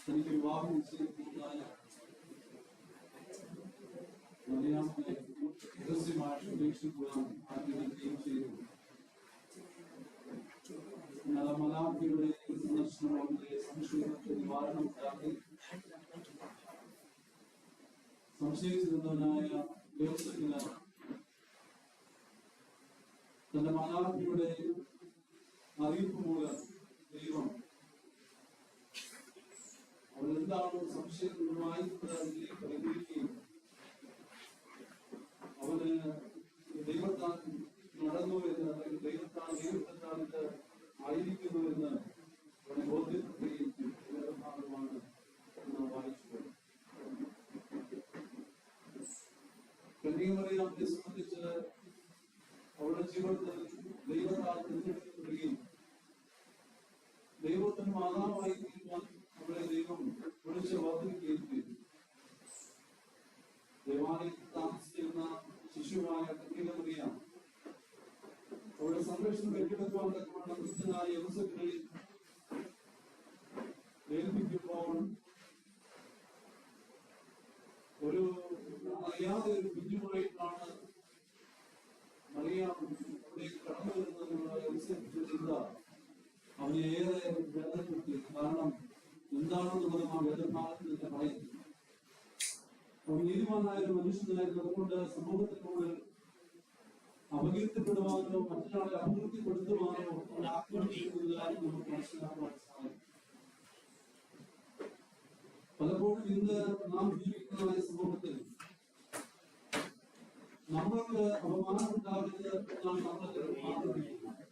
തനിക്ക് വിവാഹം നിശ്ചയിക്കുന്നതായ മലയാളത്തെ രഹസ്യമായിട്ട് ഉപേക്ഷിക്കുവാൻ ആഗ്രഹിക്കുകയും ചെയ്തു. എന്നാൽ മലാഖയുടെ സന്ദർശനം അവരുടെ സംശയങ്ങൾക്ക് നിവാരണം ഉണ്ടാക്കി. സംശയിച്ചിരുന്നവനായ യോസേഫിന് തന്റെ മലാഖയുടെ അറിയിപ്പ് മൂലം ദൈവം അവരെന്താണ് സംശയങ്ങളുമായി പരിഹരിക്കുകയും അവന് ദൈവത്താൽ നടന്നു എന്ന്, അല്ലെങ്കിൽ ദൈവത്താൽ ഇത് ആയിരിക്കുന്നു എന്ന് അവനെ ബോധ്യപ്പെടുകയും ഭാഗമാണ് നാം വായിച്ചത്. കന്യകമറിയാമിനെ സംബന്ധിച്ച് അവളുടെ ജീവിതത്തിൽ ദൈവത്താൽ തിരഞ്ഞെടുക്കപ്പെടുകയും ദൈവത്തിന് മാതാവായി തീരുവാൻ അവളെ ദൈവം വിളിച്ച് വർദ്ധിക്കുകയും ചെയ്തു. ദേവാലയത്തിൽ താമസിച്ചിരുന്ന ശിശുവായ കന്യകമറിയാം അവരുടെ സംരക്ഷണം ഏറ്റെടുക്കുവാൻ തക്കവണ്ണം ക്രിസ്ത്യനായ യോസേഫിനെ ഏൽപ്പിക്കുമ്പോൾ ഒരു അറിയാതെ ഒരു കുഞ്ഞുമായിട്ടാണ് മറിയാം അവിടേക്ക് കടന്നു വരുന്നതിനുള്ള യോസേഫിന്റെ ചിന്ത അവനെ ഏറെ വേദനപ്പെടുത്തി. കാരണം എന്താണെന്നുള്ളത് ആ വേദഭാഗത്തിൽ തന്നെ പറയുന്നു. അവൻ നീതിമാനായ ഒരു മനുഷ്യനായിരുന്നു. അതുകൊണ്ട് സമൂഹത്തിനോട് അപകീർത്തിപ്പെടുവാനോ മറ്റൊരാളെ അപകീർത്തിപ്പെടുത്തുവാനോ ആക്രമിക്കുന്നതായി നമുക്ക് മനസ്സിലാക്കാൻ സാധിക്കും. പലപ്പോഴും ഇന്ന് നാം ജീവിക്കുന്നതായ സമൂഹത്തിൽ നമ്മൾക്ക് അപമാനമുണ്ടാകരുത് എന്നാണ് നമ്മൾ ആഗ്രഹിക്കുന്നത്.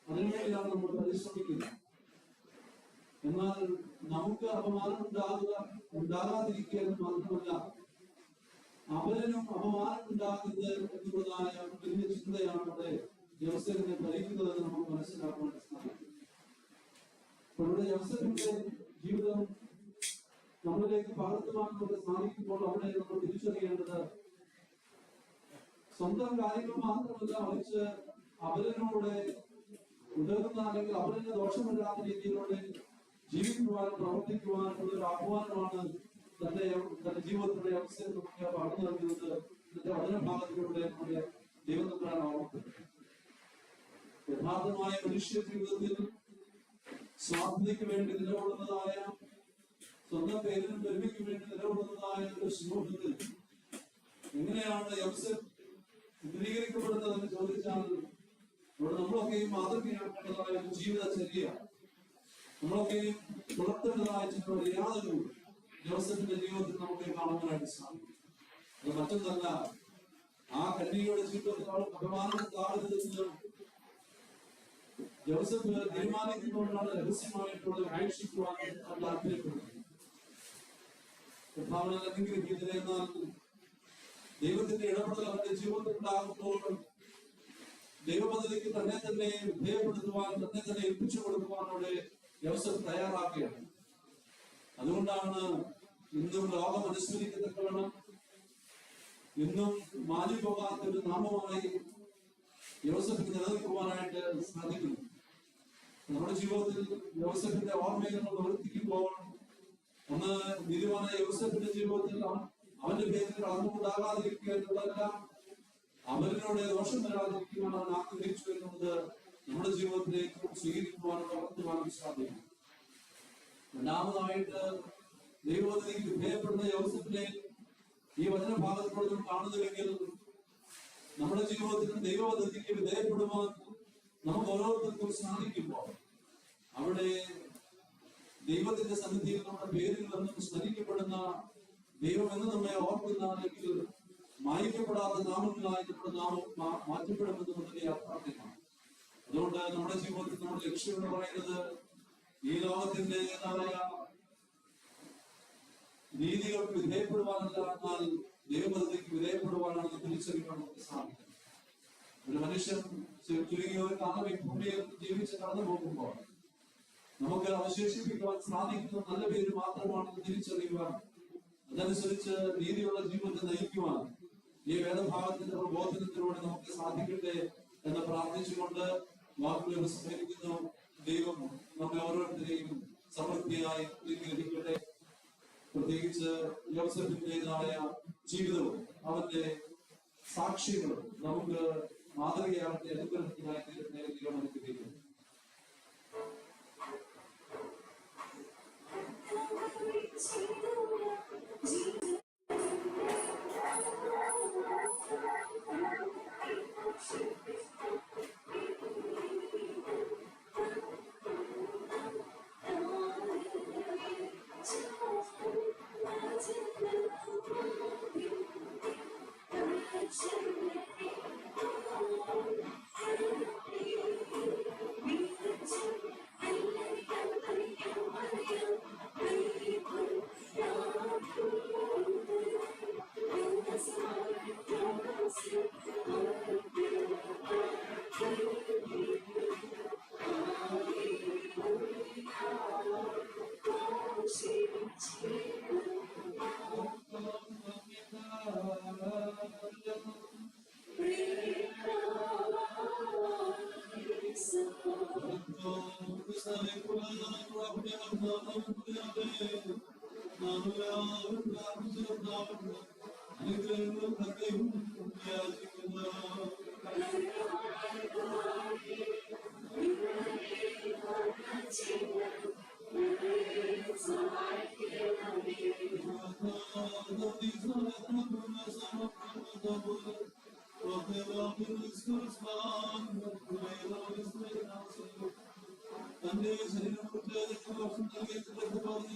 അതിനുവേണ്ടിയാണ് നമ്മൾ പരിശ്രമിക്കുന്നത്. എന്നാൽ നമുക്ക് അപമാനം ഉണ്ടാകാതിരിക്കുക എന്ന് മാത്രമല്ല, അവരനും അപമാനം ഉണ്ടാകരുത് എന്നുള്ളതായ വലിയ ചിന്തയാണ് അവിടെ യോസേഫിനെ ഭരിക്കുന്നതെന്ന് നമുക്ക് മനസ്സിലാക്കാൻ സാധിക്കും. ഇവിടെ യോസേഫിന്റെ ജീവിതം നമ്മളിലേക്ക് പകർത്തുവാൻ സാധിക്കുമ്പോൾ അവിടെ നമ്മൾ തിരിച്ചറിയേണ്ടത് സ്വന്തം കാര്യങ്ങൾ മാത്രമല്ല, മറിച്ച് അവരനോട് ഉതകുന്ന അല്ലെങ്കിൽ അവരുടെ ദോഷമില്ലാത്ത രീതിയിലൂടെ ജീവിക്കുവാനും പ്രവർത്തിക്കുവാനും ഉള്ള ഒരു ആഹ്വാനമാണ് തന്റെ ജീവിതത്തിലെ അവസരം നമുക്ക് പറഞ്ഞു നൽകുന്നത്. ഇതിന്റെ വചനഭാഗത്തിലൂടെ നമ്മുടെ ദൈവത്തിനാണ് ഓർക്കുന്നത്. യഥാർത്ഥമായ മനുഷ്യ ജീവിതത്തിൽ സ്വാർത്ഥതയ്ക്ക് വേണ്ടി നിലകൊള്ളുന്നതായ, സ്വന്തം പേരിനും പെരുമയ്ക്ക് വേണ്ടി നിലകൊള്ളുന്നതായ ഒരു സമൂഹത്തിൽ എങ്ങനെയാണ് യോസേഫ് ചിത്രീകരിക്കപ്പെടുന്നതെന്ന് ചോദിച്ചാൽ ഇവിടെ നമ്മളൊക്കെയും മാതൃകയാക്കേണ്ടതായ ഒരു ജീവിതചര്യ, നമ്മളൊക്കെയും പുലർത്തേണ്ടതായ ചില മര്യാദകൾ യോസേഫിന്റെ ജീവിതത്തിൽ നമുക്ക് കാണുവാനായിട്ട് സാധിക്കും. അത് മറ്റൊന്നല്ല, ആ കന്യകയുടെ ജീവിതത്തിൽ അഭിമാനമുണ്ടാകരുതെന്ന് യോസേഫ് തീരുമാനിക്കുന്നതുകൊണ്ടാണ് രഹസ്യമായിട്ടുള്ള ഉപേക്ഷിക്കുവാൻ താല്പര്യപ്പെടുന്നത്. എന്നാൽ ദൈവത്തിന്റെ ഇടപെടൽ അവന്റെ ജീവിതത്തിൽ ഉണ്ടാകുമ്പോൾ ദൈവപദ്ധതിക്ക് തന്നെ വിധേയപ്പെടുത്തുവാൻ, തന്നെ ഏൽപ്പിച്ചു കൊടുക്കുവാനോടെ യോസേഫ് തയ്യാറാക്കുകയാണ്. അതുകൊണ്ടാണ് ഇന്നും ലോകം അനുസ്മരിക്കത്തക്കവണ്ണം, ഇന്നും മാഞ്ഞുപോകാത്ത ഒരു നാമമായി യോസേഫിന് നിലനിൽക്കുവാനായിട്ട് സാധിക്കുന്നു. നമ്മുടെ ജീവിതത്തിൽ യോസേഫിന്റെ ഓർമ്മകൾ നമ്മൾ പ്രവർത്തിക്കുമ്പോൾ, ഒന്ന് നീതിമാനായ യോസേഫിന്റെ ജീവിതത്തിൽ അവന്റെ പേരിൽ കളങ്കമുണ്ടാകാതിരിക്കുക എന്നുള്ളതല്ല, അവരിനോട് ദോഷം വരാതിരിക്കുവാൻ അവൻ ആഗ്രഹിച്ചു എന്നുള്ളത് നമ്മുടെ ജീവിതത്തിലേക്ക് സ്വീകരിക്കുവാനും വളർത്തുവാനും സാധിക്കും. രണ്ടാമതായിട്ട് ദൈവപദ്ധതിക്ക് വിധേയപ്പെടുന്ന യോസേഫിനെ ഈ വചനഭാഗത്തോട് നാം കാണുന്നുവെങ്കിൽ, നമ്മുടെ ജീവിതത്തിൽ ദൈവപദ്ധതിക്ക് വിധേയപ്പെടുവാൻ നമുക്ക് ഓരോരുത്തർക്കും സാധിക്കുമ്പോൾ അവിടെ ദൈവത്തിന്റെ സന്നിധിയിൽ നമ്മുടെ പേരുകൾ എന്നും സ്മരിക്കപ്പെടുന്ന, ദൈവം എന്ന് നമ്മെ ഓർക്കുന്ന, അല്ലെങ്കിൽ മായിക്കപ്പെടാത്ത നാമങ്ങളായി നമ്മുടെ നാമം മാറ്റപ്പെടുമെന്നുള്ളതിന്റെ യാഥാർത്ഥ്യമാണ്. അതുകൊണ്ട് നമ്മുടെ ജീവിതത്തിൽ നമ്മുടെ ലക്ഷ്യം എന്ന് പറയുന്നത് ഈ ലോകത്തിൻ്റെതായ രീതികൾക്ക് വിധേയപ്പെടുവാനല്ല, എന്നാൽ ദൈവപദ്ധതിക്ക് വിധേയപ്പെടുവാനാണ് തിരിച്ചറിയാൻ നമുക്ക് സാധിക്കും. ഒരു മനുഷ്യൻ ചുരുങ്ങിയ ഒരു കാലം ഈ ഭൂമിയിൽ ജീവിച്ച് കടന്നു പോകുമ്പോൾ നമുക്ക് അവശേഷിപ്പിക്കുവാൻ സാധിക്കുന്ന നല്ല പേര് മാത്രമാണെന്ന് തിരിച്ചറിയുവാൻ, അതനുസരിച്ച് നീതിയുള്ള ജീവിതത്തെ നയിക്കുവാൻ ഈ വേദഭാഗത്തിന്റെ പ്രബോധനത്തിലൂടെ നമുക്ക് സാധിക്കട്ടെ എന്ന് പ്രാർത്ഥിച്ചുകൊണ്ട് വാക്കുകൾ സ്മരിക്കുന്നു. ദൈവം നമ്മെ ഓരോരുത്തരെയും സമൃദ്ധിയായി ഗ്രഹിക്കട്ടെ. പ്രത്യേകിച്ച് യോസേഫിന്റേതായ ജീവിതവും അവന്റെ സാക്ഷ്യങ്ങളും നമുക്ക് മാതൃകയാവട്ടെ, അനുഗ്രഹത്തിനായി തീരുന്ന ദൈവം അനുഗ്രഹിക്കുന്നു. തന്റെ ശരീരത്തെ ദൈവികമായ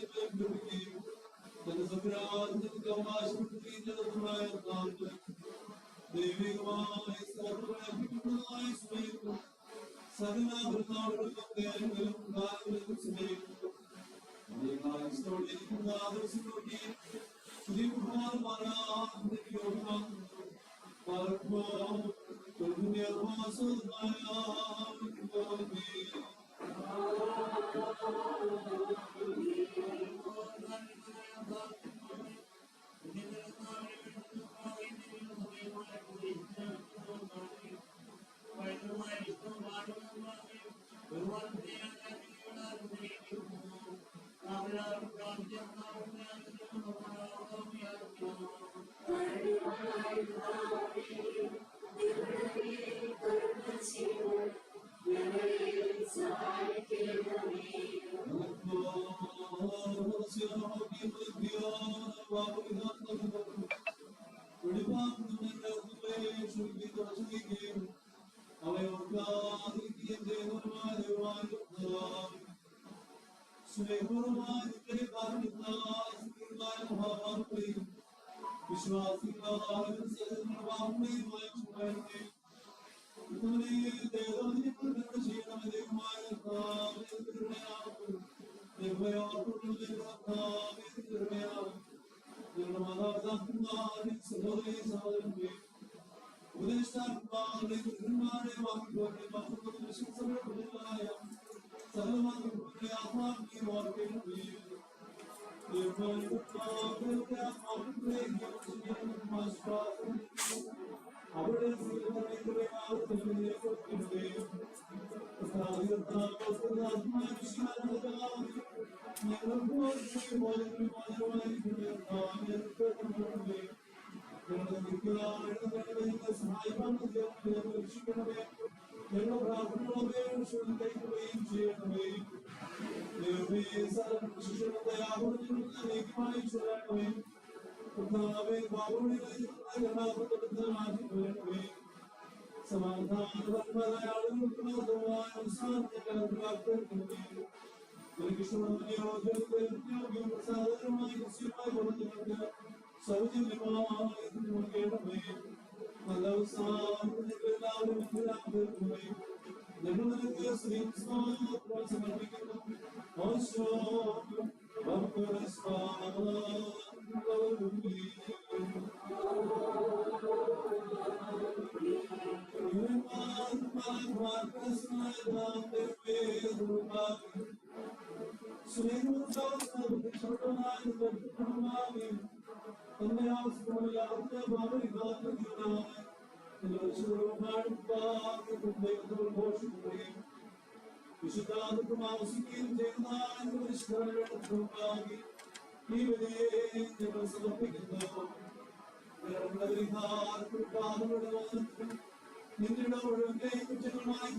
നിങ്ങളുടെ ഒഴുകെ കുറ്റങ്ങളുമായി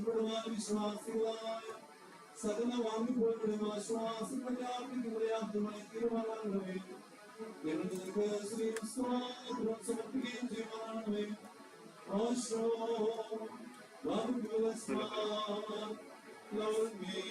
വിശ്വാസികളായ സകല വാങ്ങിപ്പോലും ആശ്വാസം പ്രഖ്യാപിക്കുന്നവരെയാത്മമായി തീരുമാനങ്ങളെ ഞങ്ങൾ നിനക്ക് സമർപ്പിക്കുകയും ചെയ്യുവാനാണേ. ആശോ Lord me.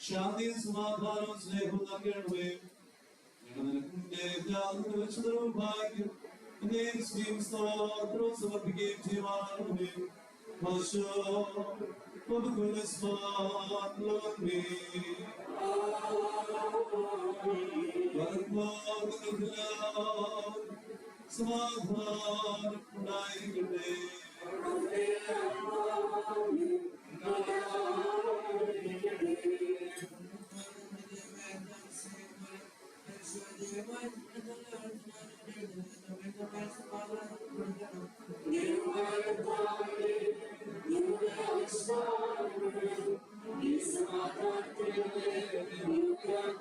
ശാന്തിയും സമാധാനവും സ്നേഹവും നൽകണമേ. ഭാഗ്യം സമർപ്പിക്കുകയും ചെയ്യുവാനാണമേ. സമാധാനം ഉണ്ടായിരിക്കട്ടെ. You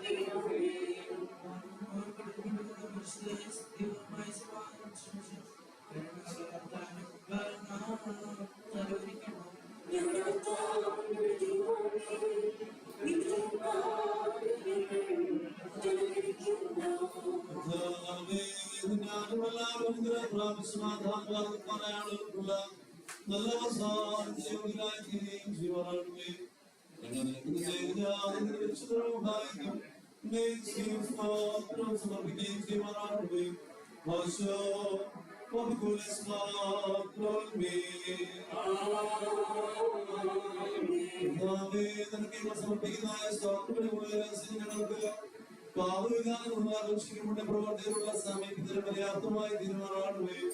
പാവവിധാനമുള്ള ആഘോഷിക്കപ്പെട്ട പ്രവർത്തികളുള്ള സമയത്തിന് പര്യാപ്തമായി തീരുമാനമാണുകയും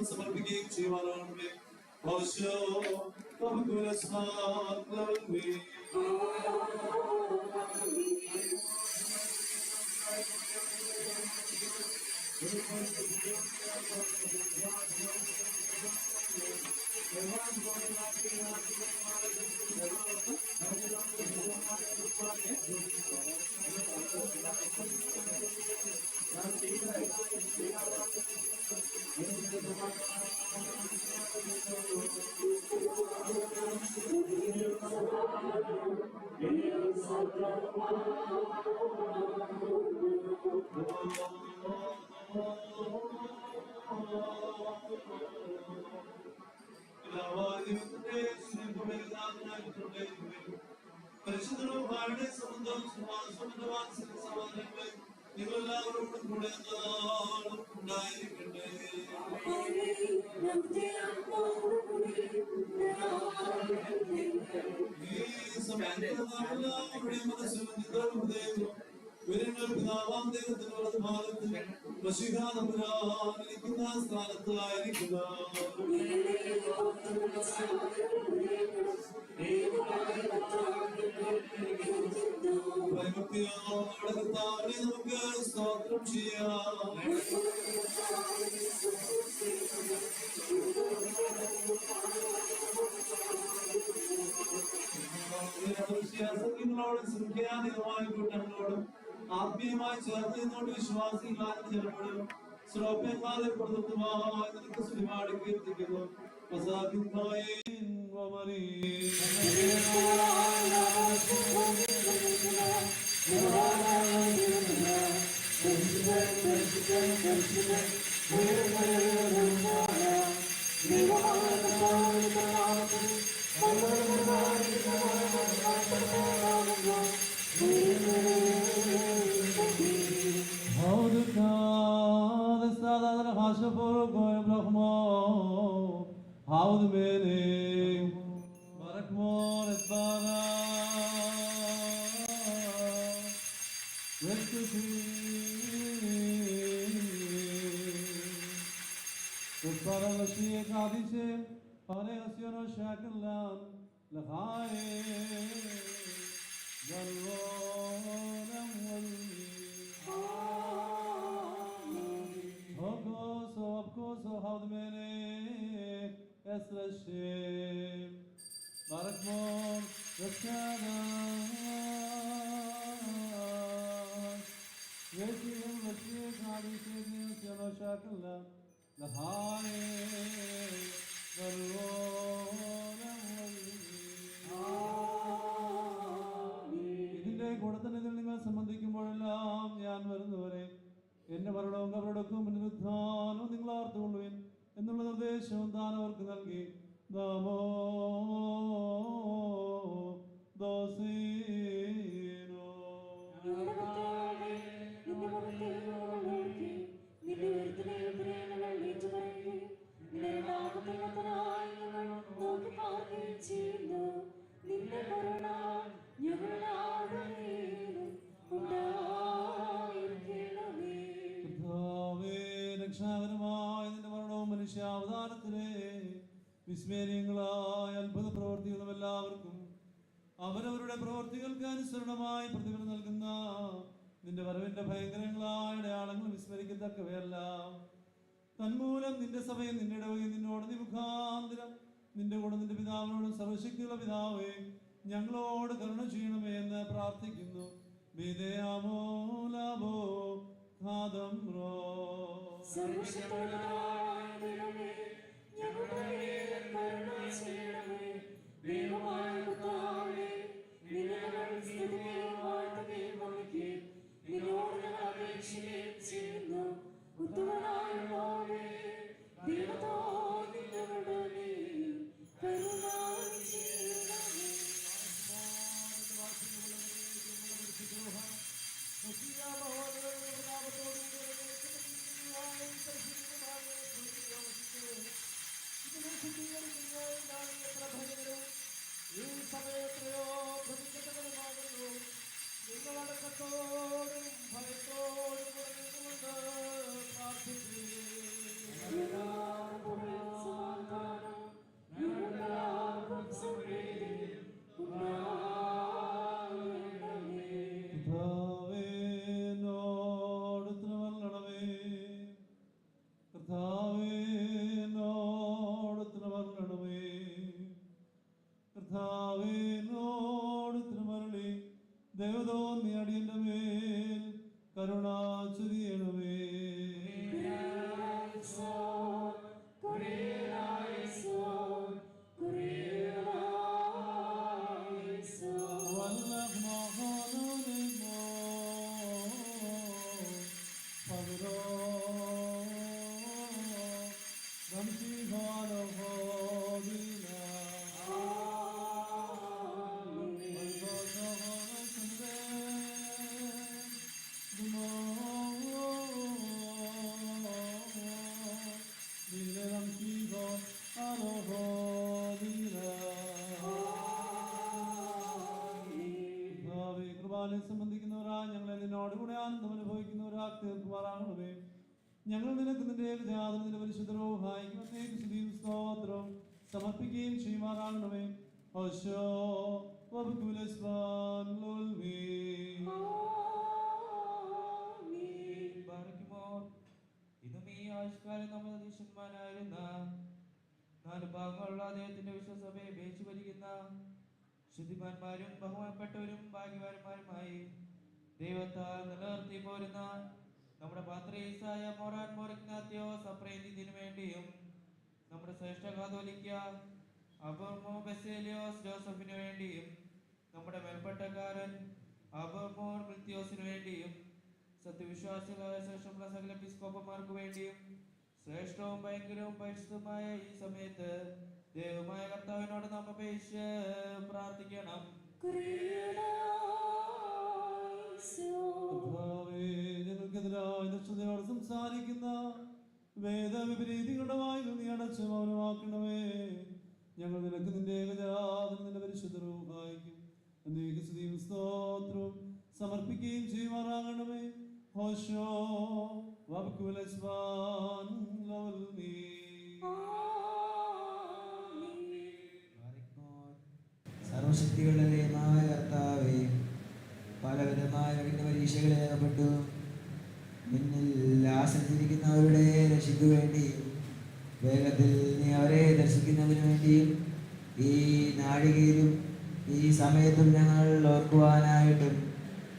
സമർപ്പിക്കുകയും ചെയ്യുവാനാണ് പരിശുദ്ധരുടെ സംബന്ധം സമാധാനങ്ങളെ നിങ്ങളെല്ലാവരോടും കൂടെ ഉണ്ടായിരിക്കട്ടെ. ഈ സമയത്ത് മനസ്സിലും ഹൃദയവും വിവരങ്ങൾ പിതാവാം ദൈവത്തിന്റെ വലത് ഭാഗത്ത് വശീകാരിക്കുന്ന സ്ഥാനത്ത് ആയിരിക്കുക. ഭയഭക്തിയോടെ കർത്താവിനെ നമുക്ക് സ്തോത്രം ചെയ്യാം. വിശ്വാസികളോടും സംഖ്യാതീതമായ കൂട്ടങ്ങളോടും ആത്മീയമായി ചേർന്ന് നിന്നോട് വിശ്വാസികളായി ചിലപ്പോഴും ശ്രോപ്യന്മാരെ പ്രദത്തമായി നിനക്ക് സുരിമാടി കീർത്തിക്കുന്നു. ഇതിന്റെ ഗുണത്തിനെതിൽ നിങ്ങൾ സംബന്ധിക്കുമ്പോഴെല്ലാം ഞാൻ വരുന്നവരെ എന്റെ മരണവും കബറടക്കവും പുനരുത്ഥാനവും നിങ്ങൾ ഓർത്തുകൊള്ളുവിൻ എന്നുള്ള നിർദ്ദേശവും താൻ അവർക്ക് നൽകി. ദാമോ ദോസീനോ രക്ഷാകരമായ നിന്റെ മരണവും മനുഷ്യാവതാരത്തിലെ വിസ്മരണീയങ്ങളായ അത്ഭുത പ്രവർത്തികളും എല്ലാവർക്കും അവരവരുടെ പ്രവർത്തികൾക്ക് അനുസരണമായി പ്രതിഫലം നൽകുന്ന നിന്റെ വരവിന്റെ ഭയങ്കരങ്ങളായ അടയാളങ്ങൾ വിസ്മരിക്കത്തക്കവയല്ല. തന്മൂലം നിന്റെ സഭയും നിന്റെ ഇടവകയും നിന്നോട് മുഖാന്തരം നിന്റെ കൂടെ നിന്റെ പിതാവിനോടും സർവശക്തിയുള്ള പിതാവേ ഞങ്ങളോട് കരുണ ചെയ്യണമേ എന്ന് പ്രാർത്ഥിക്കുന്നു. വിധേയാമോ ലാഭോ ഘാതം റോ ഈ സമയത്രയോ പ്രതിജ്ഞകളുമാകുന്നു. നിങ്ങളടക്കത്തോടും ഭയത്തോടും പറഞ്ഞുകൊണ്ട് പ്രാർത്ഥിച്ചു. ദേവതോ നീ അടിയന്റെ മേൽ കരുണ ചൊരിയണമേ. സംബന്ധിക്കുന്നവരാ ഞങ്ങളെ നിന്നോടുകൂടെ ആനന്ദം അനുഭവിക്കുന്നവരാ തീർക്കുമാറാകണമേ. ഞങ്ങൾ നിനക്ക് നിന്റെ ഏകജാതം നിന്റെ പരിശുദ്ധ റൂഹായിക്കും സ്തുതിയും സ്തോത്രവും സമർപ്പിക്കുകയും ചെയ്യുമാറാകണമേ. ഓശോ ഇതും ഈ ആവിഷ്കാരം നമ്മുടെ ദീക്ഷന്മാരായിരുന്ന 4 ഭാഗങ്ങളുള്ള അദ്ദേഹത്തിന്റെ വിശ്വസഭയെ ഉപേക്ഷിച്ചു ഭരിക്കുന്ന ശുദ്ധിമാന്മാരും ബഹുമാനപ്പെട്ടവരും ഭാഗ്യവാന്മാരുമായി ദൈവത്താൽ നിലനിർത്തി പോരുന്ന നമ്മുടെ പാത്രീസായ മോറാൻ മോറിഗ്നാത്യോസ് അപ്രേന്തിനു വേണ്ടിയും നമ്മുടെ ശ്രേഷ്ഠ കാതോലിക്ക അബർമോ ബെസേലിയോസ് ജോസഫിനു വേണ്ടിയും നമ്മുടെ മേൽപ്പെട്ടക്കാരൻ അബർമോർ മിൽത്തിയോസിനു വേണ്ടിയും സത്യവിശ്വാസികളായ ശ്രേഷ്ഠമുള്ള സകല എപ്പിസ്കോപ്പന്മാർക്ക് വേണ്ടിയും ശ്രേഷ്ഠവും ഭയങ്കരവും പരിശുദ്ധമായ ഈ സമയത്ത് ദൈവമായ കർത്താവിനോട് നാം അപേക്ഷിച്ച് പ്രാർത്ഥിക്കണം. ഞങ്ങൾക്കെതിരായ ദുഷ്ടതയോട് സംസാരിക്കുന്ന വേദവിപരീതികളുടെ വായിൽ നീ അടച്ച് മൗനമാക്കണമേ. ഞങ്ങൾ നിനക്ക് നിന്റെ ഏകജാതം നിന്റെ പരിശുദ്ധ റൂഹായിക്കും എന്നേക്ക് സ്തുതിയും സ്തോത്രവും സമർപ്പിക്കുകയും ചെയ്യുമാറാകണമേ. ഹോശോ വബ്കുലസ്വാൻ ലൗൽമീ സർവശക്തികളുടെ ദൈവമായ കർത്താവേ, പലവിധമായ വിഘ്ന പരീക്ഷകളിൽ ഏർപ്പെട്ടു നിന്നിൽ ആശ്രയിച്ചിരിക്കുന്നവരുടെ രക്ഷയ്ക്കു വേണ്ടിയും വേഗത്തിൽ നീ അവരെ ദർശിക്കുന്നതിനു വേണ്ടിയും ഈ നാഴികയിലും ഈ സമയത്തും ഞങ്ങൾ ഓർക്കുവാനായിട്ടും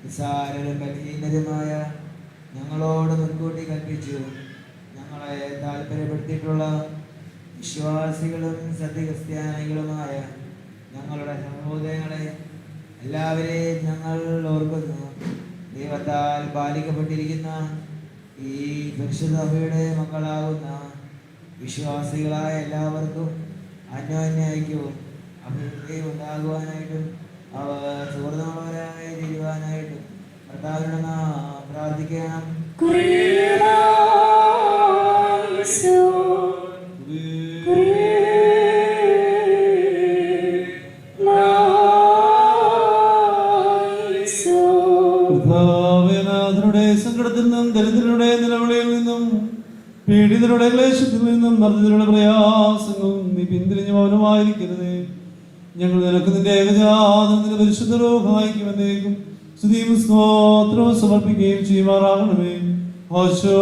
നിസ്സാരരും ബലഹീനരുമായ ഞങ്ങളോട് മുൻകൂട്ടി കൽപ്പിച്ചു. ഞങ്ങളെ താല്പര്യപ്പെടുത്തിയിട്ടുള്ള വിശ്വാസികളും സത്യക്രിസ്ത്യാനികളുമായ ഞങ്ങളുടെ സഹോദരങ്ങളെ എല്ലാവരെയും ഞങ്ങൾ ഓർക്കുന്നു. ദൈവത്താൽ പാലിക്കപ്പെട്ടിരിക്കുന്ന ഈ പരിശുദ്ധസഭയുടെ മക്കളാകുന്ന വിശ്വാസികളായ എല്ലാവർക്കും അന്യോന്യ ഐക്യവും അഭിവൃദ്ധിയും ഉണ്ടാകുവാനായിട്ടും അവർ സുഹൃത്തുക്കളവരായി തീരുവാനായിട്ടും കർത്താവിനോട് നാം പ്രാർത്ഥിക്കണം. സങ്കടത്തിൽ നിന്നും ദരിദ്രരുടെ നിലവിളിയിൽ നിന്നും പീഡിതരുടെ ക്ലേശത്തിൽ നിന്നും മർദ്ദിതരുടെ പ്രയാസങ്ങളും നീ പിന്തിരിഞ്ഞ് മൗനമായിരിക്കരുത്. ഞങ്ങൾ നിനക്ക് നിന്റെ ഏകജാതം നിന്റെ പരിശുദ്ധ റൂഹായിക്കുമെന്നേക്കും സ്തുതിയും സ്തോത്രവും സമർപ്പിക്കുകയും ചെയ്യുമാറാകണമേ. ഹോശോ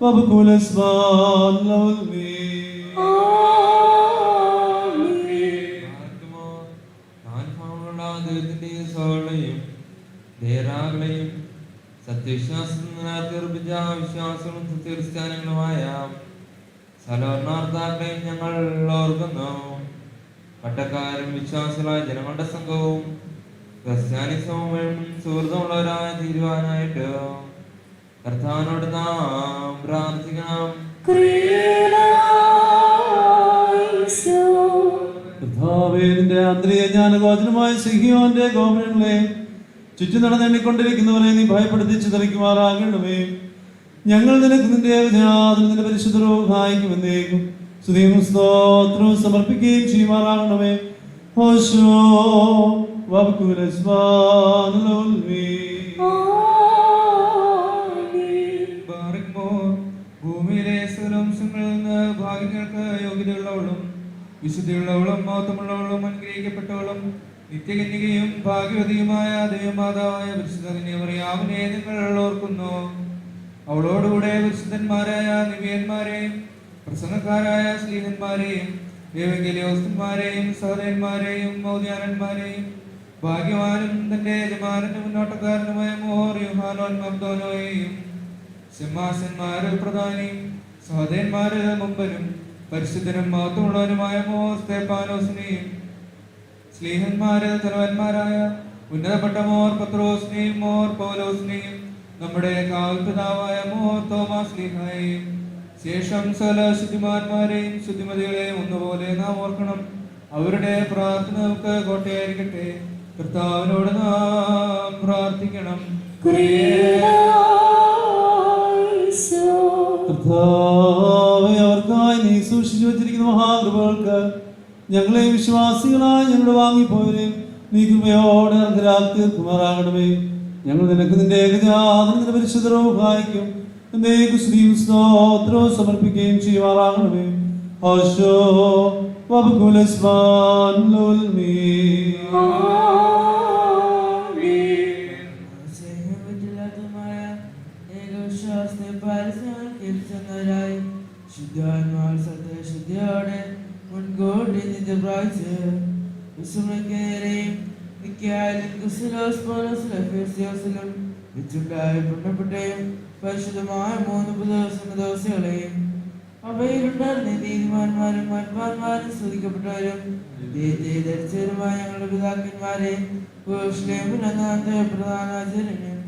വബ്കുലസ്വാൻ ലൗൽമീ സഭകളെയും ധേറാകളെയും സത്യവിശ്വാസത്തിൽ വിശ്വാസവും സത്യക്രിസ്ത്യാനികളുമായ സലോർണാർത്ഥാക്കളെയും ഞങ്ങൾ ഓർക്കുന്നു. പട്ടക്കാരും വിശ്വാസികളായ ജനങ്ങളുടെ സംഘവും ക്രിസ്ത്യാനി സമൂഹവും സുഹൃത്തുമുള്ളവരായി തീരുവാനായിട്ട് കർത്താവിനോട് നാം പ്രാർത്ഥിക്കണം. കർത്താവേ, നിന്റെ ആന്തരിക ജ്ഞാനഗോചരമായ സിഹിയോന്റെ ഗോപുരങ്ങളെ ചുറ്റും നടന്നെണ്ണിക്കൊണ്ടിരിക്കുന്നവരെ നീ ഭയപ്പെടുത്തി ചിതറിക്കുമാറാകണമേ. ഞങ്ങൾ നിനക്ക് നിന്റെ ഏകജാതനും നിന്റെ പരിശുദ്ധ റൂഹായിക്കുമെന്നേക്കും സ്തുതിയും സ്തോത്രവും സമർപ്പിക്കുകയും ചെയ്യുമാറാകണമേ. ഹോശോ ഭൂമിയിലെ സകലവംശങ്ങളിൽ നിന്ന് ഭാഗ്യങ്ങൾക്ക് യോഗ്യതയുള്ളവളും വിശുദ്ധിയുള്ളവളും മഹത്വമുള്ളവളും അനുഗ്രഹിക്കപ്പെട്ടവളും നിത്യകന്യകയും ഭാഗ്യവതിയുമായ ദൈവമാതാവായ പരിശുദ്ധ കന്യാമറിയാമിനെ നിങ്ങൾ ഓർക്കുന്നു. അവളോടുകൂടെ പരിശുദ്ധന്മാരായ നിവ്യന്മാരെയും പ്രസംഗക്കാരായ സ്ലീഹന്മാരെയും ഏവെങ്കിലോസ്തന്മാരെയും സഹോദരന്മാരെയും മൗദ്യാനന്മാരെയും ഭാഗ്യവാനും തന്റെ യജമാനന്റെ മുന്നോട്ടക്കാരനുമായ മോർ യുഹാനോൻ മബ്ദോനോയെയും സിംഹാസന്മാരിൽ പ്രധാനിയും സഹോദരന്മാരിൽ മുമ്പനും പരിശുദ്ധനും മഹത്വമുള്ളവനുമായ മോർ സ്തേഫാനോസിനെയും സ്ലീഹന്മാരിൽ തലവന്മാരായ ഉന്നതപ്പെട്ട മോർ പത്രോസിനെയും മോർ പൗലോസിനെയും നമ്മുടെ കാവൽപിതാവായ മോർ തോമാസ് സ്ലീഹായെയും ശേഷം സകല ശുദ്ധിമാന്മാരെയും ശുദ്ധിമതികളെയും ഒന്നുപോലെ നാം ഓർക്കണം. അവരുടെ പ്രാർത്ഥന നമുക്ക് കോട്ടയായിരിക്കട്ടെ. കർത്താവിനോട് നാം പ്രാർത്ഥിക്കണം. കർത്താവേ, അവർക്കായി നീ സൂക്ഷിച്ചു വച്ചിരിക്കുന്ന മഹാകൃപകൾക്ക് ഞങ്ങളെ വിശ്വാസികളായി ഞങ്ങൾ വാങ്ങിപ്പോയവരെയും നീ കൃപയോടെ അർഹരാക്കി തീർക്കുമാറാകണമേ. ഞങ്ങൾ നിനക്ക് നിന്റെ ഏകജാതനും നിന്റെ പരിശുദ്ധ റൂഹായിക്കും സ്തുതിയും സ്തോത്രവും സമർപ്പിക്കുകയും ചെയ്യുമാറാകണമേ. ഹോശോ ശുദ്ധിയോടെ മുൻകൂട്ടി നിന്റെ പ്രാഴ്ച വിസ്മൃതിയേറെയും പരിശുദ്ധമായ 3 ദിവസങ്ങളെയും അവയിലുണ്ടായിരുന്ന നീതിമാന്മാരും മന്മാന്മാരും സ്തുതിക്കപ്പെട്ടവരും ധരിച്ചവരുമായ ഞങ്ങളുടെ പിതാക്കന്മാരെ പ്രധാനാചാര്യനും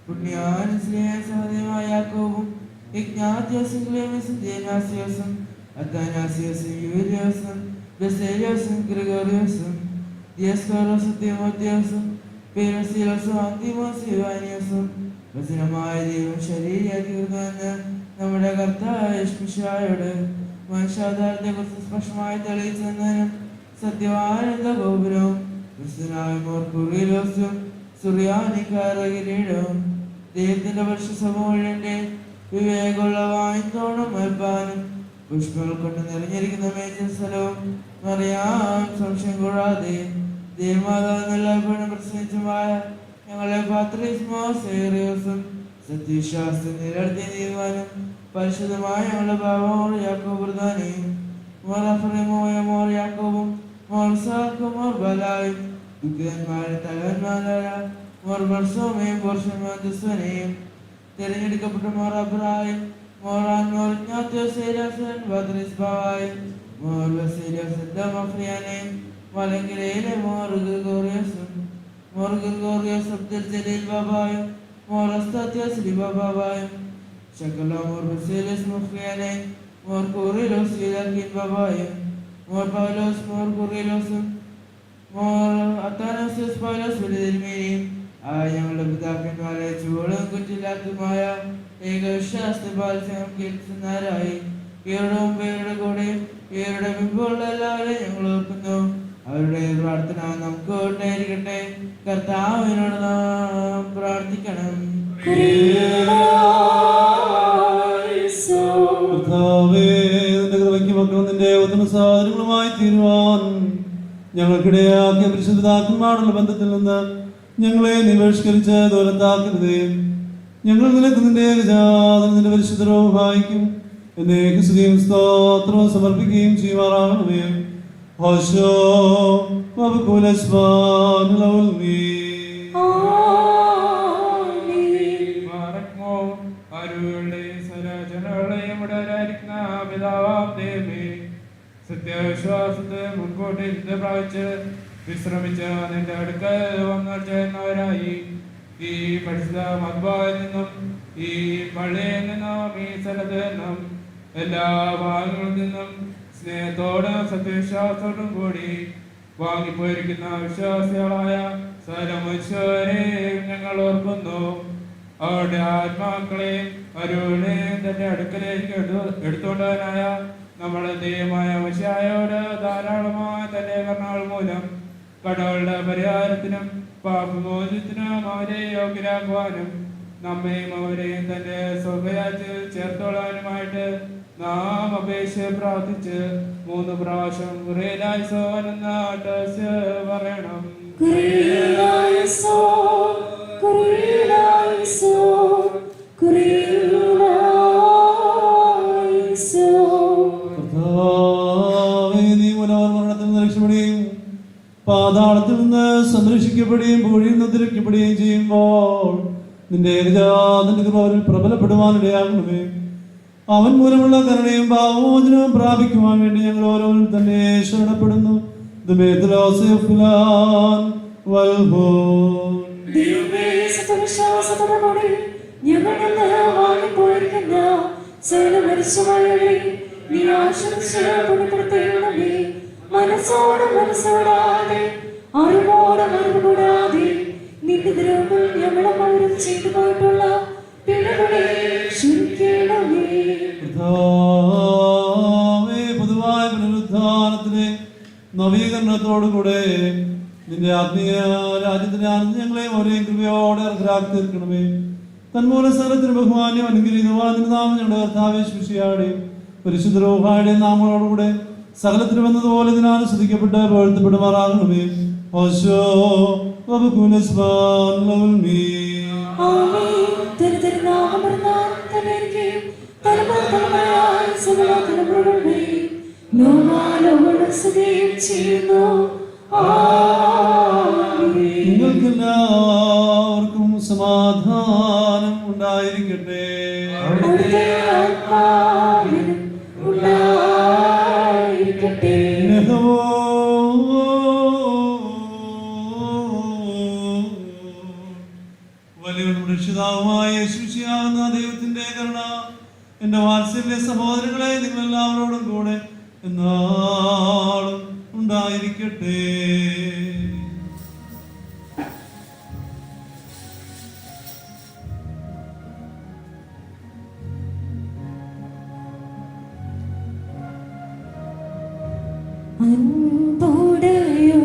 പുണ്യാനുസ്ലിഹമായ യാക്കോബും ഇഗ്നാത്യോസും ക്ലേമസും ജേനാസിയോസും അത്താനാസിയോസും യൂരിയോസും ബെസേലിയോസും ഗ്രിഗോറിയോസും ദിയസ്കോറോസും തിമോത്തിയോസും പീറസിയോസും അന്തിമോസും യുവാനിയോസും വചനമായ ദൈവം ശരീരമാക്കിയിരുന്നുവെന്ന് നമ്മുടെ കർത്താവിശായോട് മനുഷ്യാധാരത്തെ കുറിച്ച് സ്പഷ്ടമായി തെളിയിച്ചെന്നതിനും സത്യവാനന്ദ ഗോപുരവും ക്രിസ്തുനായ മോർക്കുറിയിലോസും സുറിയാനിക്കാരകിരീടവും ദൈവത്തിന്റെ വർഷസമൂഹന്റെ വിവേകമുള്ള വായിത്തോണം മൽപ്പാനും പുഷ്പങ്ങൾ കൊണ്ട് നിറഞ്ഞിരിക്കുന്ന മേച്ചിൽ സ്ഥലവും അറിയാം സംശയം കൂടാതെ ദൈവമാതാവ് എല്ലായ്പ്പോഴും പ്രസംഗിച്ചുമായ ഞങ്ങളെ പാത്രീസ്മോസേറിയോസും സത്യവിശ്വാസം നിലനിർത്തി നീവാനും പരിശുദ്ധമായ ഞങ്ങളുടെ ഭാവമോർ യാക്കോബ് പ്രധാനിയും മോർ അഫ്രമോയ മോർ യാക്കോബും മോർ സാക്കും മോർ ബലായും ദുഃഖിതന്മാരെ തലവന്മാരായ മോർ ബർസോമയും ബോർഷമാദ്യസ്വനെയും തിരഞ്ഞെടുക്കപ്പെട്ട മോർ അബ്രായും മോറാൻ മോർ ജ്ഞാത്യോസേരാസൻ ബദ്രിസ്ബായും മോർ ബസേലിയോസൻ ദമഫ്രിയാനെയും മലങ്കിരയിലെ മോർ ഗ്രിഗോറിയോസും മോർ ഗ്രിഗോറിയോസ് അബ്ദുൽ ജലീൽ ബാബായും മോർ അസ്താത്യോസ് ലിബാബായും ശകല മോർ ബസേലിയോസ് മുഫ്രിയാനെയും മോർ കുറിലോസ് ലീലാക്കിൻ ബാബായും മോർ പൗലോസ് മോർ കുറിലോസും മോർ അത്താനോസിയോസ് പൗലോസ് വെളിതിരുമേനിയും ഞങ്ങളുടെ പിതാക്കന്മാരെ ചുവടും കുറ്റില്ലാത്തതുമായ ഏകവിശ്വാസത്തെ പാലിച്ചം കേൾക്കുന്നവരായി ഇവരുടെ മുമ്പ് ഇവരുടെ കൂടെ ഇവരുടെ മുമ്പുള്ള എല്ലാവരെയും ഞങ്ങൾ ഓർക്കുന്നു. അവരുടെ പ്രാർത്ഥന നമുക്ക് ഉണ്ടായിരിക്കട്ടെ. കർത്താവിനോട് നാം പ്രാർത്ഥിക്കണം. നിന്റെ ഉത്തമ സാധനങ്ങളുമായി തീരുവാൻ ഞങ്ങൾക്കിടയാക്കിയ പരിശുദ്ധാത്മാവുള്ള ബന്ധത്തിൽ നിന്ന് ഞങ്ങളെ നിഷ്കരിച്ച് ദൂരത്താക്കരുതേ. ഞങ്ങൾ നിനക്ക് നിന്റെ ഏകജാതനും നിന്റെ പരിശുദ്ധ റൂഹായിക്കും എന്നേക്കും സ്തുതിയും സ്തോത്രവും സമർപ്പിക്കുകയും ചെയ്യുമാറാകണമേ. ഹോശോ വബകുലസ്ബാനുലൗൽമീ മാറക്കോ അരുളുടെ സരചനകളെയും ഇടരായിരിക്കുന്ന പിതാവാം ദേവി സത്യവിശ്വാസത്തെ മുൻകൂട്ടി ഇത് പ്രാപിച്ച് വിശ്രമിച്ച് നിന്റെ അടുക്കൽ വന്നു ചേർന്നവരായി ഈ പരിശുദ്ധ മദ്ബായിൽ നിന്നും ഈ പള്ളിയിൽ നിന്നും ഈ സ്ഥലത്ത് നിന്നും എല്ലാ ഭാഗങ്ങളിൽ നിന്നും സ്നേഹത്തോടും സത്യവിശ്വാസത്തോടും കൂടി വാങ്ങിപ്പോയിരിക്കുന്ന വിശ്വാസികളായ സകലമനുഷ്യരെ ഞങ്ങൾ ഓർക്കുന്നു. അവരുടെ ആത്മാക്കളെയും അരുളെയും തന്റെ അടുക്കലേക്ക് എടുത്തുകൊണ്ടവനായ നമ്മുടെ ദൈവമായ മശിഹായോട് ധാരാളമായ തന്റെ കരുണകൾ മൂലം കടകളുടെ പരിഹാരത്തിനും പാപമോചനത്തിനും അവരെ യോഗ്യരാക്കുവാനും നമ്മയും അവരെയും തന്റെ സ്വഭയാത്തിൽ ചേർത്തോളാനുമായിട്ട് നാം അപേക്ഷ പ്രാർത്ഥിച്ച് 3 പ്രാവശ്യം കുറിയലായിസോൻ എന്ന ടേസ് പറയണം. പാതാളത്തിൽ നിന്ന് സംരക്ഷിക്കപ്പെടുകയും പൂഴിയിൽ നിന്ന് തിരക്കപ്പെടുകയും ചെയ്യുമ്പോൾ നിന്റെ ഏകജാതന്റെ കൃപയിൽ പ്രബലപ്പെടുവാനിടയാകണമേ. അവൻ മൂലമുള്ള കരുണയും പാപമോചനവും പ്രാപിക്കുവാൻ വേണ്ടി ഞങ്ങൾ ഓരോന്നും തന്നെ ശരണപ്പെടുന്നു. മനസ്സോടാതെ അറിവോടാതെ നിന്റെ ദ്രോഹങ്ങൾ ഞങ്ങളെ മൗനം ചെയ്തു പോയിട്ടുള്ള പിഴകളെ ക്ഷമിക്കണമേ. പൊതുവായ പുനരുദ്ധാനത്തിലെ നവീകരണത്തോടുകൂടെ നിന്റെ ആത്മീയ രാജ്യത്തിന്റെ ആനന്ദം ഞങ്ങളെയും ഒരേ കൃപയോടെ അർഹരാക്കി തീർക്കണമേ. തന്മൂല സകലത്തിന് ബഹുമാന്യം അനുഗ്രഹീതവാനിന്റെ നാമം ഞങ്ങളുടെ കർത്താവേ ശുശ്രൂഷയുടെയും പരിശുദ്ധ റൂഹായുടെയും നാമങ്ങളോടുകൂടെ സകലത്തിന് വന്നതുപോലെ ഇതിനാൽ ശ്രദ്ധിക്കപ്പെട്ട് പുകഴ്ത്തപ്പെടുമാറാകണമേ. ഓശോ നിങ്ങൾക്കെല്ലാവർക്കും സമാധാനം ഉണ്ടായിരിക്കട്ടെ. രക്ഷിതാവുമായ യേശുവിശിയാകുന്ന ദൈവത്തിന്റെ കരുണ എന്റെ വാത്സല്യ സഹോദരങ്ങളെ നിങ്ങളെല്ലാവരോടും കൂടെ എന്നാളും ഉണ്ടായിരിക്കട്ടെ. അൻപുടയോ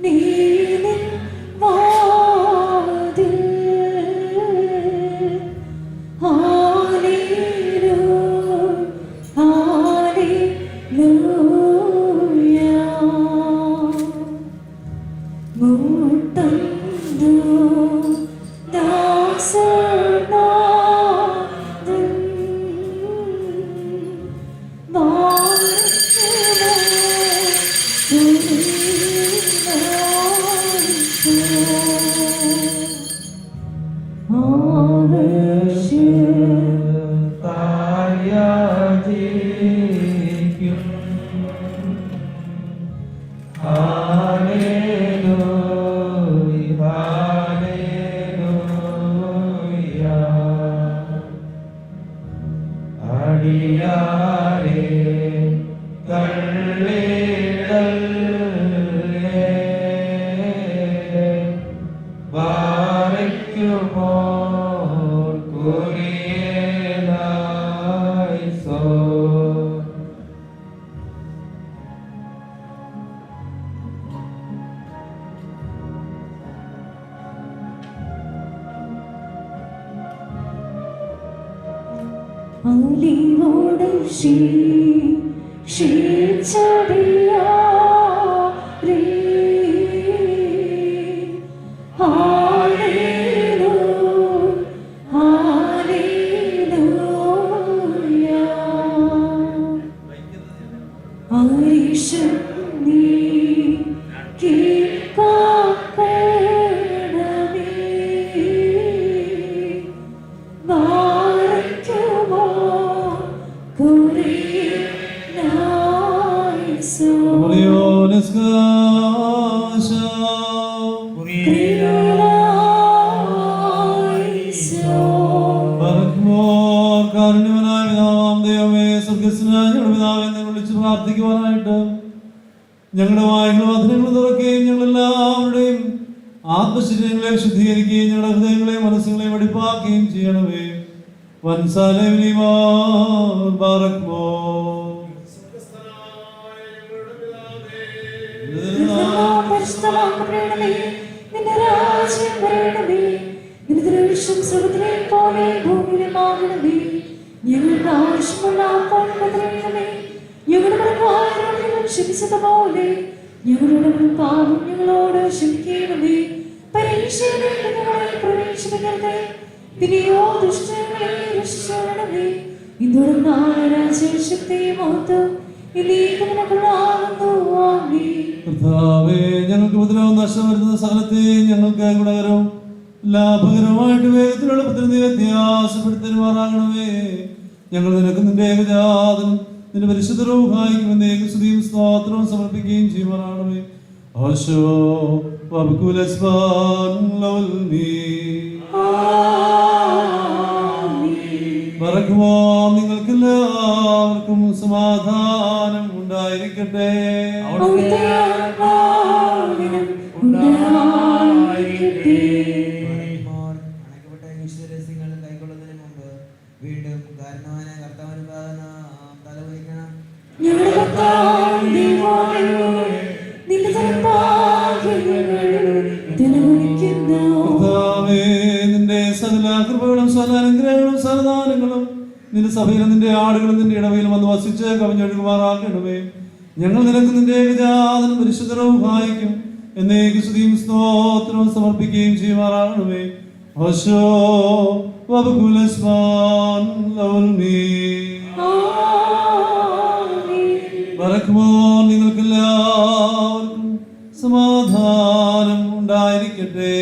നീ വാതിൽ ും പ്രാർത്ഥിക്കുവാനായിട്ട് ഞങ്ങളുടെ വായുകളും വചനങ്ങളും തുറക്കുകയും ഞങ്ങളെല്ലാവരുടെയും ആത്മശരീരങ്ങളെ ശുദ്ധീകരിക്കുകയും ഞങ്ങളുടെ ഹൃദയങ്ങളെയും മനസ്സുകളെയും വെടിപ്പാക്കുകയും ചെയ്യണമേ. ഞങ്ങൾക്ക് ആവശ്യമുള്ള ഞങ്ങളുടെ ക്ഷമിച്ചതുപോലെ ഞങ്ങളുടെ പാപം ഞങ്ങളോട് ക്ഷമിക്കണമേ. പരീക്ഷയിലേക്ക് ഞങ്ങളെ പ്രവേശിപ്പിക്കരുതേ, പിന്നെയോ ദുഷ്ടങ്ങളെ രക്ഷിച്ചോളണമേ. ഇന്നോടും നാളെ രാജ്യശക്തിയും ഓർത്തും കർത്താവേ, ഞങ്ങൾക്ക് ഉപദ്രവം നഷ്ടം വരുന്ന സകലത്തെയും ഞങ്ങൾക്ക് ഗുണകരവും ലാഭകരവുമായിട്ട് വേഗത്തിലുള്ള പദ്ധതി വ്യത്യാസപ്പെടുത്തരുമാറാകണമേ. ഞങ്ങൾ നിനക്ക് നിന്റെ ഏകജാതനും നിന്റെ പരിശുദ്ധ റൂഹായിക്കുമെന്ന് ഏകസ്തുതിയും സ്തോത്രവും സമർപ്പിക്കുകയും ചെയ്യുമാറാകണമേ. ഓശോ നിങ്ങൾക്കെല്ലാവർക്കും സമാധാനം ഉണ്ടായിരിക്കട്ടെ. കൈക്കൊള്ളുന്നതിന് മുമ്പ് വീണ്ടും കാരണവാന കർത്താവിന് തലവലിക്കണം. നിന്റെ സകല കൃപകളും സകലാനുഗ്രഹങ്ങളും സകലദാനങ്ങളും നിന്റെ സഭയിലും നിന്റെ ആടുകളും നിന്റെ ഇടവയിലും വന്ന് വസിച്ച് കവിഞ്ഞൊഴുകുമാറാക്കണമേ. ഞങ്ങൾ നിനക്ക് നിന്റെ ഏകജാതനും പരിശുദ്ധവും സഹായിക്കും എന്നേക്ക് സ്തുതിയും സ്തോത്രവും സമർപ്പിക്കുകയും ചെയ്യുമാറാകണമേ. ഹോശോ വബകുലസ്മാൻ ലൗൽമീ ബറക്മോ. നിങ്ങൾക്കെല്ലാവർക്കും സമാധാനം ഉണ്ടായിരിക്കട്ടെ.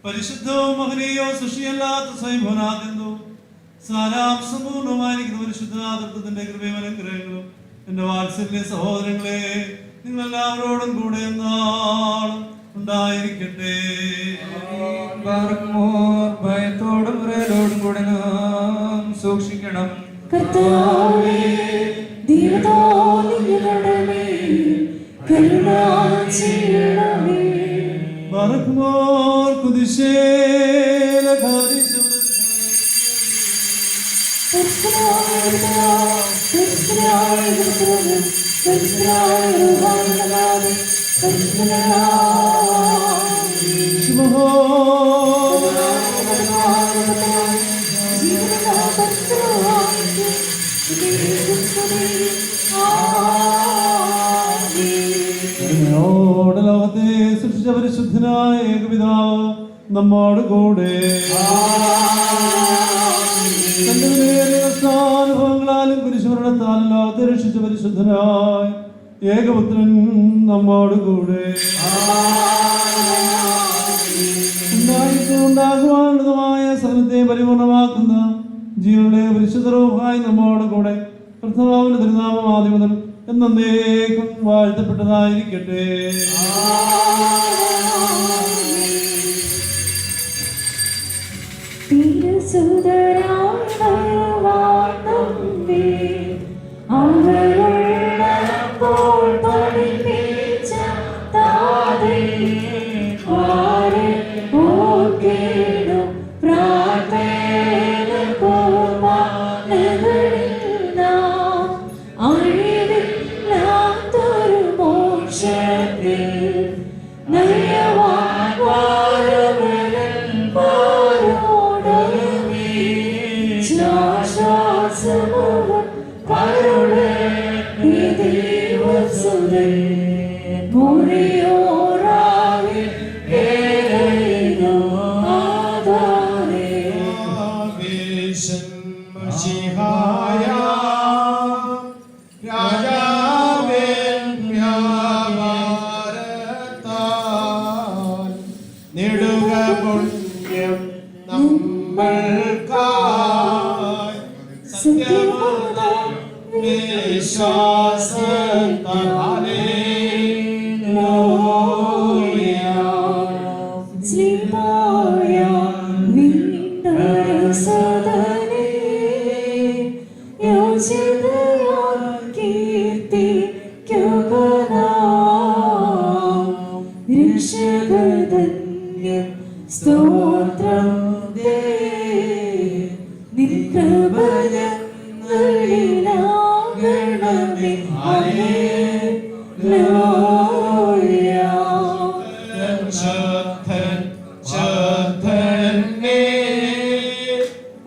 പരിശുദ്ധവും മഹനീയവും സൃഷ്ടിയല്ലാത്ത സ്വയംഭവനാഥെന്തോ സാരാംസപൂർണമായിരിക്കുന്ന പരിശുദ്ധാതൃത്വത്തിന്റെ കൃപയും അനുഗ്രഹങ്ങളും എന്റെ വാത്സല്യ സഹോദരങ്ങളെ നിങ്ങളെല്ലാവരോടും കൂടെ എന്നാളും ഉണ്ടായിരിക്കട്ടെ. ഭയത്തോടും വിറയലോടും കൂടെ നാം സൂക്ഷിക്കണം. ലോകത്തെ സൃഷ്ടിച്ച പരിശുദ്ധനായ ഏകപിതാവ് നമ്മോട് കൂടെ അനുഭവങ്ങളാലും കുരിശുമരണത്താലും ലോകത്തെ രക്ഷിച്ച പരിശുദ്ധനായ ഏകപുത്രൻ നമ്മോട് കൂടെ ഉണ്ടാകുവാനുള്ളതുമായ സകലത്തെ പരിപൂർണമാക്കുന്ന ജീവനുടെ പരിശുദ്ധ റൂഹായി നമ്മോട് കൂടെ കർത്താവിന്റെ തിരുനാമം ആദ്യം മുതൽ എന്നേക്കും വാഴ്ത്തപ്പെട്ടതായിരിക്കട്ടെ.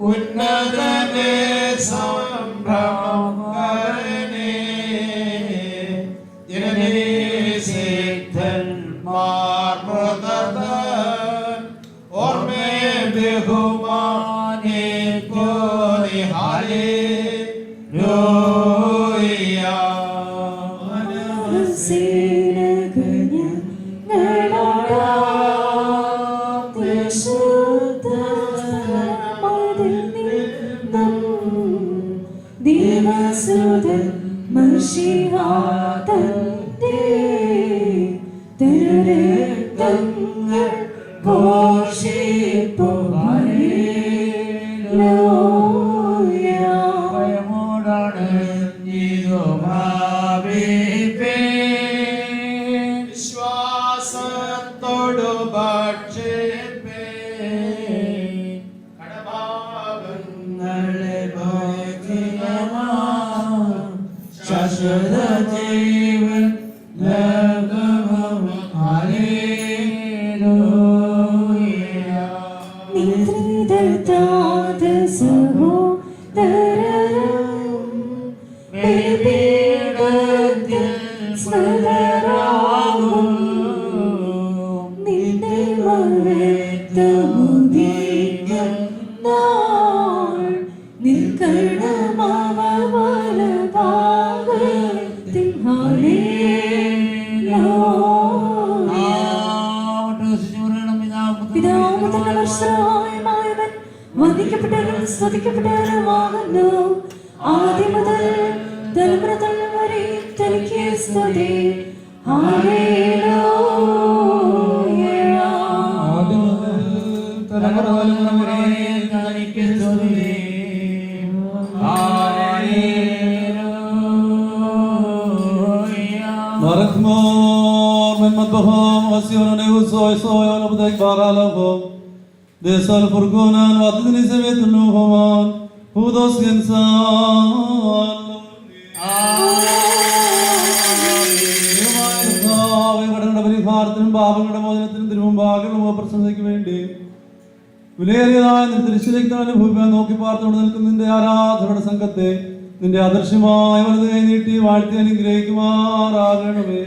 ഉന്നതനെ സംഭ്രമകരനെ ജനനീസിദ്ധൻ മാർമതൻ ഓർമ്മേ ബഹുമാനെ കോരി ഹല്ലേലൂയ ഭയമോടാണ് വിശ്വാസത്തോടു ഭക്ഷിപ്പേ കടഭാഗങ്ങളെ ശാശ്വത ജീവൻ വധിക്കപ്പെട്ടവരും സ്തുതിക്കപ്പെട്ടവരുമാകുന്നു. ആദ്യം മുതൽ തലമുറ തലമുറ വരെ തനിക്ക് സ്തുതി. de sal furgonan vatni sevetnu homan hudos gensan പരിഹാരത്തിനും പാപങ്ങളുടെ മോചനത്തിനും തിരുമുമ്പാകെയുള്ള പ്രശംസയ്ക്ക് വേണ്ടി വിലയേറിയതായ ദൃശ്യരക്തം അനുഭവിക്കാൻ നോക്കി പാർത്തുകൊണ്ട് നിൽക്കുന്ന നിന്റെ ആരാധനയുടെ സംഘത്തെ നിന്റെ അദൃശ്യമായ വലത് കൈ നീട്ടി വാഴ്ത്തി അനുഗ്രഹിക്കുമാറാകണമേ.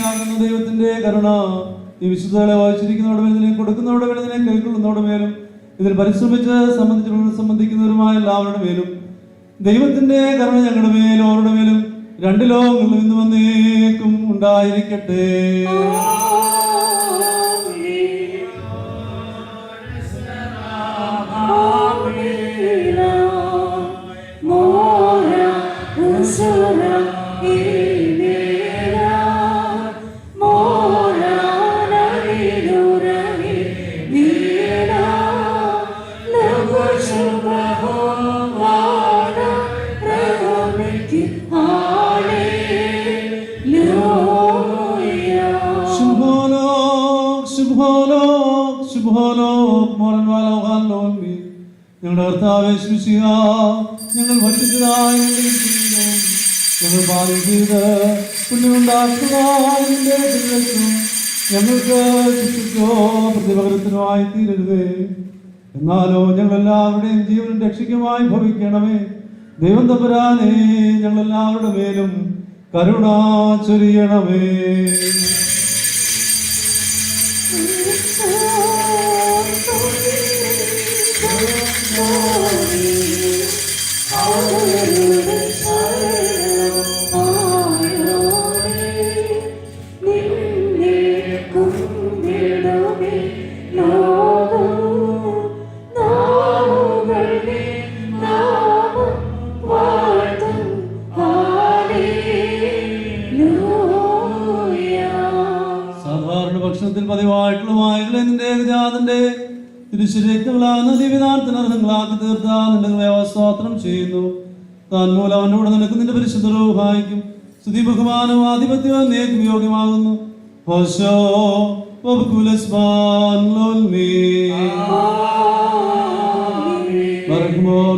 ാകുന്ന ദൈവത്തിന്റെ കരുണ ഈ വിശുദ്ധകളെ വായിച്ചിരിക്കുന്നവരുടെ മേലും കൊടുക്കുന്നവരുടെ മേലും കൈക്കൊള്ളുന്നവരുടെ മേലും ഇതിൽ പരിശ്രമിച്ച് സംബന്ധിക്കുന്നവരുമായ എല്ലാവരുടെ മേലും ദൈവത്തിന്റെ കരുണ ഞങ്ങളുടെ മേലും അവരുടെ മേലും രണ്ട് ലോകങ്ങളിലും ഇന്ന് വന്നേക്കും ഉണ്ടായിരിക്കട്ടെ. ഞങ്ങളുടെ കർത്താവേ ശുശ്രൂഷ ഞങ്ങൾ ഭക്ഷിച്ചതായ ഞങ്ങൾ പാലം ചെയ്ത് പുണ്യമുണ്ടാക്കുന്നതായ ഞങ്ങൾക്ക് ശിക്ഷയ്ക്കോ പ്രതിപകരത്തിനുമായി തീരരുതേ. എന്നാലോ ഞങ്ങളെല്ലാവരുടെയും ജീവനും രക്ഷയ്ക്കുമായി ഭവിക്കണമേ. ദൈവം തമ്പുരാനേ, ഞങ്ങളെല്ലാവരുടെ മേലും കരുണ ചൊരിയണമേ. സാധാരണ ഭക്ഷണത്തിൽ പതിവായിട്ടുള്ള വായുകളെ നിന്റെ ഏകജാതന്റെ തിരുശരീരങ്ങളാകുന്ന ദിവ്യദാനത്തിനർഹങ്ങളാക്കി തീർത്ത നിന്റെ സ്തോത്രം ചെയ്യുന്നു. താൻ മൂലം അവനോട് നിനക്ക് നിന്റെ പരിശുദ്ധ റൂഹായിക്കും സ്തുതി ബഹുമാനവും ആധിപത്യവും നേക്കും യോഗ്യമാകുന്നു.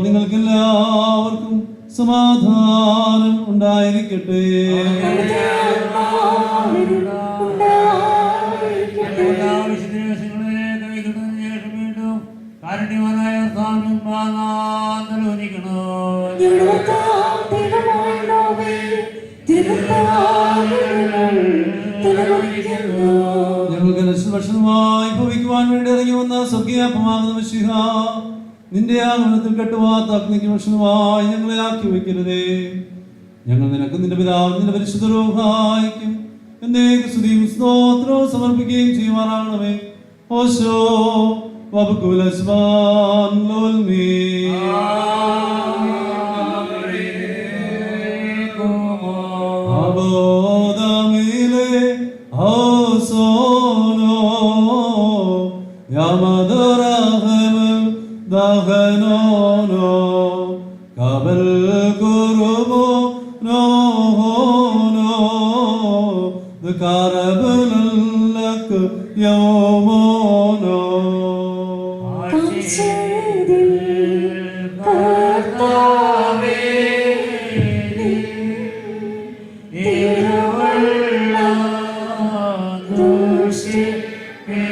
നിങ്ങൾക്ക് എല്ലാവർക്കും സമാധാനം ഉണ്ടായിരിക്കട്ടെ. അവിടുത്തെ ആത്മാവിനും ഉണ്ടായിരിക്കട്ടെ. എല്ലാ വിശുദ്ധ ദിവസങ്ങളെ കൈതൊടുന്നതിന് ശേഷം വീണ്ടും കാരുണ്യവാനായ കർത്താവിൻ മുമ്പാകെ തലോലിക്കണോ. ഞങ്ങളുടെ കർത്താവ് ദൈവമായുള്ളവേ, തിരുമുമ്പാകെ ഞങ്ങൾ തലകുനിക്കുന്നു. ഞങ്ങൾക്ക് ഭക്ഷണമായി ഭവിക്കുവാൻ വേണ്ടി ഇറങ്ങി വന്ന സ്വർഗീയപ്പമാകുന്ന മിശിഹ, നിന്റെ ആഗമനത്തിൽ കെട്ടുവാത്ത അഗ്നിക്ക് ഭക്ഷണമായി ഞങ്ങളെ ആക്കി വയ്ക്കരുതേ. ഞങ്ങൾ നിനക്ക് നിന്റെ പിതാവ് നിന്റെ പരിശുദ്ധ റൂഹായിക്കും എന്നേക്ക് സ്തുതിയും സ്തോത്രവും സമർപ്പിക്കുകയും ചെയ്യുവാനാകണമേ. ഓശോ വബകുലസ്മാൻ ലോൽമീ. അബോധമിലെ ഹോസോനോ യമദുറഹമൽ ദഹനോനോ കബൽ കുറുബോ നോഹോനോ ദകാരബലല്ലക് യൗമോനോ. കാഴ്ചയിൽ കർത്താവേ, തിരുവള്ള ദൂഷിക്കേ